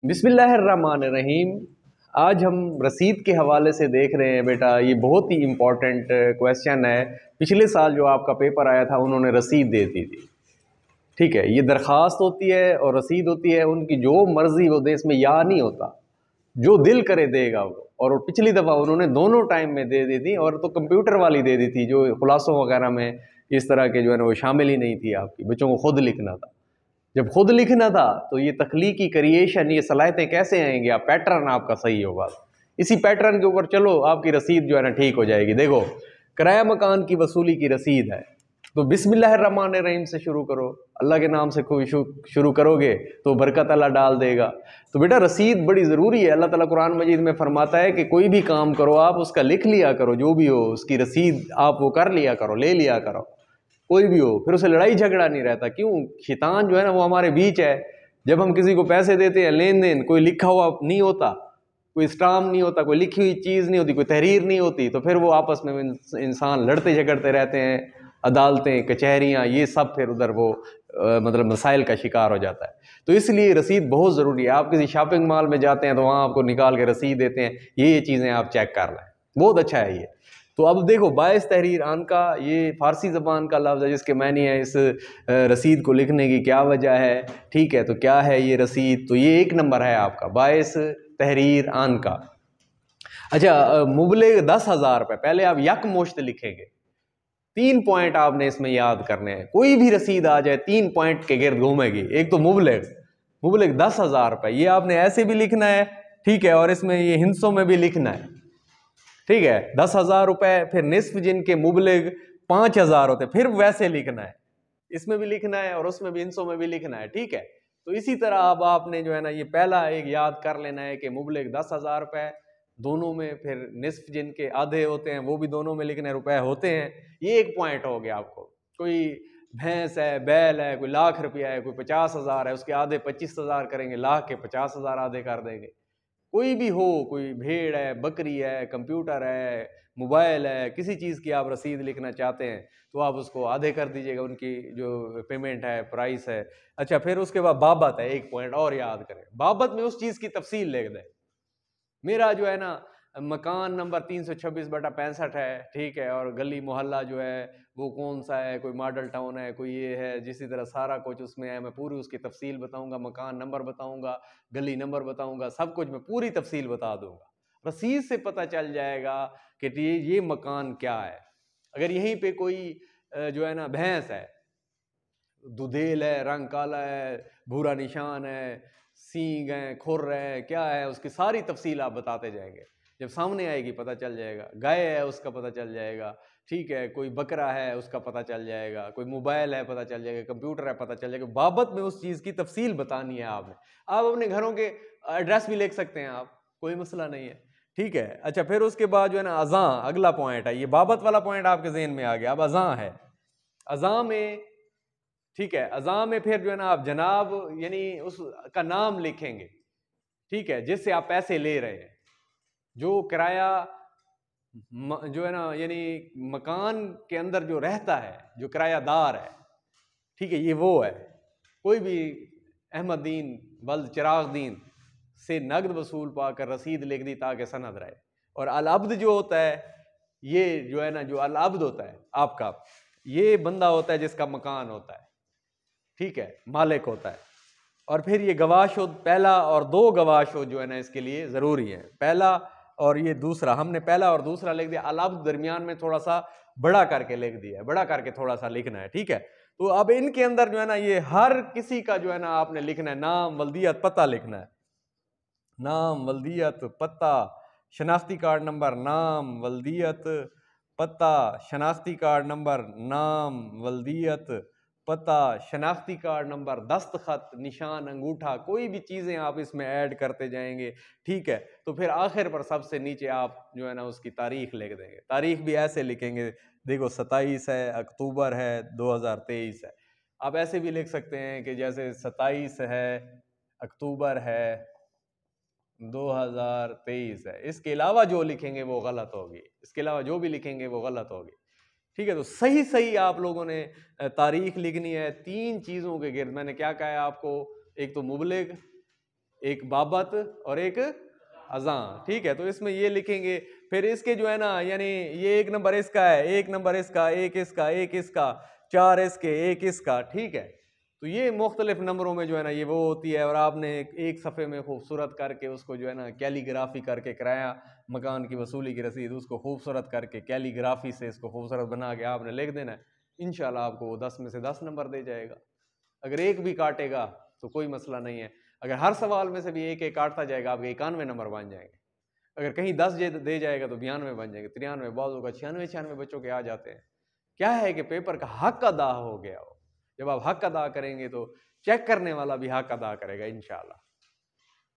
बिस्मिल्लाहिर्रहमानिर्रहीम। आज हम रसीद के हवाले से देख रहे हैं बेटा, ये बहुत ही इम्पोर्टेंट क्वेश्चन है। पिछले साल जो आपका पेपर आया था उन्होंने रसीद दे दी थी। ठीक है, ये दरख्वास्त होती है और रसीद होती है, उनकी जो मर्जी वो दे, इसमें या नहीं होता, जो दिल करे देगा वो। और पिछली दफ़ा उन्होंने दोनों टाइम में दे दी थी, और तो कंप्यूटर वाली दे दी थी, जो खुलासों वगैरह में इस तरह के जो है ना वो शामिल ही नहीं थी आपकी, बच्चों को खुद लिखना था। जब खुद लिखना था तो ये तख्लीकी क्रिएशन, ये सलाहियतें कैसे आएंगी? आप पैटर्न आपका सही होगा, इसी पैटर्न के ऊपर चलो, आपकी रसीद जो है ना ठीक हो जाएगी। देखो, किराया मकान की वसूली की रसीद है, तो बिस्मिल्लाहिर्रहमानिर्रहीम से शुरू करो। अल्लाह के नाम से शुरू करोगे तो बरकत अल्लाह डाल देगा। तो बेटा रसीद बड़ी ज़रूरी है। अल्लाह ताला कुरान मजीद में फरमाता है कि कोई भी काम करो आप उसका लिख लिया करो, जो भी हो उसकी रसीद आप वो कर लिया करो, ले लिया करो, कोई भी हो, फिर उसे लड़ाई झगड़ा नहीं रहता। क्यों? शैतान जो है ना वो हमारे बीच है। जब हम किसी को पैसे देते हैं, लेन देन कोई लिखा हुआ नहीं होता, कोई स्टाम्प नहीं होता, कोई लिखी हुई चीज़ नहीं होती, कोई तहरीर नहीं होती, तो फिर वो आपस में इंसान लड़ते झगड़ते रहते हैं। अदालतें, कचहरियाँ, ये सब फिर उधर वो मतलब मसाइल का शिकार हो जाता है। तो इसलिए रसीद बहुत ज़रूरी है। आप किसी शॉपिंग मॉल में जाते हैं तो वहाँ आपको निकाल के रसीद देते हैं, ये चीज़ें आप चेक कर लें, बहुत अच्छा है ये। तो अब देखो, बाइस तहरीर आन का, ये फ़ारसी ज़बान का लफ्ज़ है जिसके मानी है इस रसीद को लिखने की क्या वजह है। ठीक है, तो क्या है ये रसीद? तो ये एक नंबर है आपका, बाइस तहरीर आन का। अच्छा, मुबलिग 10,000 रुपये, पहले आप यक मुश्त लिखेंगे। 3 पॉइंट आपने इसमें याद करने हैं। कोई भी रसीद आ जाए 3 पॉइंट के गिर्द घूमेगी। एक तो मुबलिग, मुबलिग 10,000 रुपये, ये आपने ऐसे भी लिखना है, ठीक है, और इसमें ये हिंसों में भी लिखना है, ठीक है। 10,000 रुपये, फिर निस्फ जिनके मुबलिग 5,000 होते, फिर वैसे लिखना है, इसमें भी लिखना है और उसमें भी, हिंसों में भी लिखना है, ठीक है। तो इसी तरह अब आपने जो है ना ये पहला एक याद कर लेना है कि मुबलिग 10,000 रुपये दोनों में, फिर निस्फ जिनके आधे होते हैं वो भी दोनों में लिखने रुपए होते हैं। ये एक पॉइंट हो गया आपको। कोई भैंस है, बैल है, कोई लाख रुपया है, कोई 50,000 है, उसके आधे 25,000 करेंगे, लाख के 50,000 आधे कर देंगे। कोई भी हो, कोई भेड़ है, बकरी है, कंप्यूटर है, मोबाइल है, किसी चीज़ की आप रसीद लिखना चाहते हैं तो आप उसको आधे कर दीजिएगा, उनकी जो पेमेंट है, प्राइस है। अच्छा, फिर उसके बाद बाबत है, एक पॉइंट और याद करें, बाबत में उस चीज़ की तफसील लिख दें। मेरा जो है ना मकान नंबर 326/65 है, ठीक है, और गली मोहल्ला जो है वो कौन सा है, कोई मॉडल टाउन है, कोई ये है, जिसी तरह सारा कुछ उसमें है। मैं पूरी उसकी तफसील बताऊंगा, मकान नंबर बताऊंगा, गली नंबर बताऊंगा, सब कुछ मैं पूरी तफसील बता दूंगा। रसीद से पता चल जाएगा कि ये मकान क्या है। अगर यहीं पे कोई जो है ना भैंस है, दुधेल है, रंग काला है, भूरा निशान है, सींग है, खुर है, क्या है, उसकी सारी तफसील आप बताते जाएंगे। जब सामने आएगी पता चल जाएगा। गाय है उसका पता चल जाएगा, ठीक है, कोई बकरा है उसका पता चल जाएगा, कोई मोबाइल है पता चल जाएगा, कंप्यूटर है पता चल जाएगा। बाबत में उस चीज़ की तफसील बतानी है आपने। आप अपने घरों के एड्रेस भी लिख सकते हैं आप, कोई मसला नहीं है, ठीक है। अच्छा, फिर उसके बाद जो है ना अज़ां, अगला पॉइंट है, ये बाबत वाला पॉइंट आपके जहन में आ गया। अब अज़ां है, अज़ां में, ठीक है, अज़ां में फिर जो है ना आप जनाब यानी उसका नाम लिखेंगे, ठीक है, जिससे आप पैसे ले रहे हैं। जो किराया जो है ना यानी मकान के अंदर जो रहता है, जो किरायादार है, ठीक है, ये वो है। कोई भी अहमदीन बल्द चिरागदीन से नगद वसूल पाकर रसीद लिख दी ताकि सनद रहे। और अल अब्द जो होता है, ये जो है ना, जो अल अब्द होता है आपका, ये बंदा होता है जिसका मकान होता है, ठीक है, मालिक होता है। और फिर ये गवाशुद, पहला और दो गवाशुद जो है ना इसके लिए ज़रूरी है। पहला और ये दूसरा, हमने पहला और दूसरा लिख दिया, अलब दरमियान में थोड़ा सा बड़ा करके लिख दिया है, बड़ा करके थोड़ा सा लिखना है, ठीक है। तो अब इनके अंदर जो है ना ये हर किसी का जो है ना आपने लिखना है, नाम, वल्दियत, पता लिखना है। नाम, वल्दियत, पता, शनाख्ती कार्ड नंबर, नाम, वल्दियत, पता, शनाख्ती कार्ड नंबर, नाम, वल्दियत, पता, शनाख्ती कार्ड नंबर, दस्तखत, निशान, अंगूठा, कोई भी चीज़ें आप इसमें ऐड करते जाएंगे, ठीक है। तो फिर आखिर पर सबसे नीचे आप जो है ना उसकी तारीख लिख देंगे। तारीख भी ऐसे लिखेंगे, देखो 27 है, अक्टूबर है, 2023 है। आप ऐसे भी लिख सकते हैं कि जैसे 27 है, अक्टूबर है, 2023 है। इसके अलावा जो लिखेंगे वो गलत होगी, इसके अलावा जो भी लिखेंगे वो गलत होगी, ठीक है। तो सही सही आप लोगों ने तारीख लिखनी है। 3 चीज़ों के गिर्द मैंने क्या कहा है आपको, एक तो मुबलिग, एक बाबत और एक अजान, ठीक है। तो इसमें ये लिखेंगे, फिर इसके जो है ना, यानी ये 1 नंबर इसका है, 1 नंबर इसका, एक इसका, एक इसका, 4 इसके, एक इसका, ठीक है। तो ये मुख्तलिफ नंबरों में जो है ना ये वो होती है, और आपने एक सफ़े में खूबसूरत करके उसको जो है ना कैलीग्राफी करके किराया मकान की वसूली की रसीद उसको खूबसूरत करके कैलीग्राफी से इसको खूबसूरत बना के आपने लिख देना है। इंशाल्लाह आपको वो 10 में से 10 नंबर दे जाएगा। अगर एक भी काटेगा तो कोई मसला नहीं है, अगर हर सवाल में से भी एक एक काटता जाएगा आपके 91 नंबर बन जाएंगे। अगर कहीं 10 दे जाएगा तो 92 बन जाएंगे, 93, बाज़ों का 96 बच्चों के आ जाते हैं। क्या है कि पेपर का हक अदा हो गया हो। जब आप हक अदा करेंगे तो चेक करने वाला भी हक अदा करेगा इंशाल्लाह।